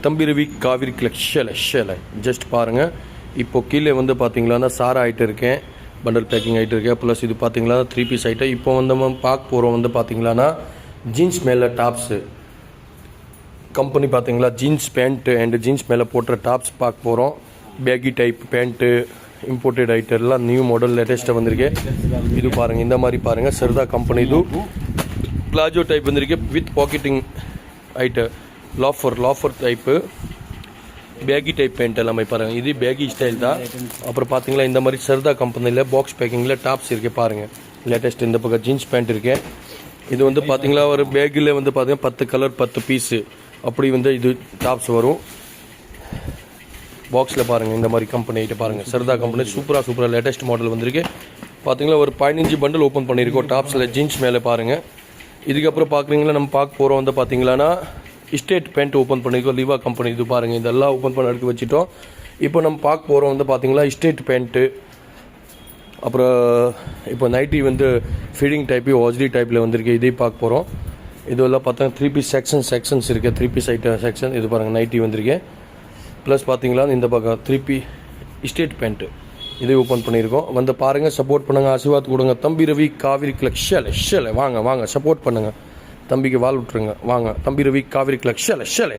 தம்பி Ravi Kaveri collection just பாருங்கள். இப்போது கீழே வந்து பார்த்தீங்களா சாரா ஆகிட்டு இருக்கேன், பண்டல் பேக்கிங் ஆகிட்டு இருக்கேன். ப்ளஸ் இது பார்த்தீங்களா 3 பீஸ் ஐட்டம். இப்போ வந்து நம்ம பார்க்க போகிறோம் வந்து பார்த்தீங்களான்னா ஜீன்ஸ் மேலே டாப்ஸு கம்பெனி பார்த்தீங்களா, ஜீன்ஸ் பேண்ட்டு அண்டு ஜீன்ஸ் மேலே போட்டுற டாப்ஸ் பார்க்க போகிறோம். Baggy type pant, imported item எல்லாம் நியூ மாடல் லேட்டஸ்ட்டாக வந்திருக்கு. இது பாருங்கள், இந்த மாதிரி பாருங்கள், சர்தா கம்பெனி. இது பிளாஜோ டைப் வந்திருக்கு with pocketing item. Loafer type baggy type pant எல்லாமே பாருங்கள். இது பேகி ஸ்டைல் தான். அப்புறம் பார்த்தீங்களா இந்த மாதிரி சர்தா கம்பெனியில் பாக்ஸ் பேக்கிங்கில் டாப்ஸ் இருக்குது பாருங்கள். லேட்டஸ்ட் இந்த பக்கம் ஜீன்ஸ் பேண்ட் இருக்கேன். இது வந்து பார்த்தீங்களா ஒரு பேக்கில் வந்து பார்த்தீங்கன்னா 10 கலர் 10 பீஸு அப்படி வந்து இது டாப்ஸ் வரும். பாக்ஸில் பாருங்கள், இந்த மாதிரி கம்பெனி ஐட்டம் பாருங்கள். சர்தா கம்பெனி சூப்பராக லேட்டஸ்ட் மாடல் வந்திருக்கு. பார்த்தீங்களா ஒரு 15 பண்டல் ஓப்பன் பண்ணியிருக்கோம் டாப்ஸில் ஜீன்ஸ் மேலே பாருங்கள். இதுக்கப்புறம் பார்க்குறீங்களா நம்ம பார்க்க போகிறோம் வந்து பார்த்தீங்களான்னா ஸ்டேட் பேண்ட் ஓப்பன் பண்ணியிருக்கோம், லிவா கம்பெனி. இது பாருங்கள், இதெல்லாம் ஓப்பன் பண்ண எடுத்து வச்சுட்டோம். இப்போ நம்ம பார்க்க போகிறோம் வந்து பார்த்தீங்களா ஸ்டேட் பேண்ட்டு. அப்புறம் இப்போ நைட்டி வந்து ஃபீடிங் டைப்பு வாஜ்லி டைப்பில் வந்திருக்கு, இதையும் பார்க்க போகிறோம். இதெல்லாம் பார்த்தா 3 பீஸ் செக்ஷன்ஸ் இருக்குது, 3 பீஸ் ஐட்டம் செக்ஷன். இது பாருங்கள் நைட்டி வந்திருக்கேன். ப்ளஸ் பார்த்தீங்களா இந்த பக்கம் 3 பீஸ் ஸ்டேட் பேண்ட்டு இதை ஓப்பன் பண்ணியிருக்கோம். வந்து பாருங்கள், சப்போர்ட் பண்ணுங்கள், ஆசீர்வாத் கொடுங்க. தம்பி ரவி காவிரி கலெக்ஷன் வாங்க சப்போர்ட் பண்ணுங்கள். தம்பிக்கு வால் விட்டுருங்க. வாங்க தம்பி ரவி காவிரி கலெக்ஷன்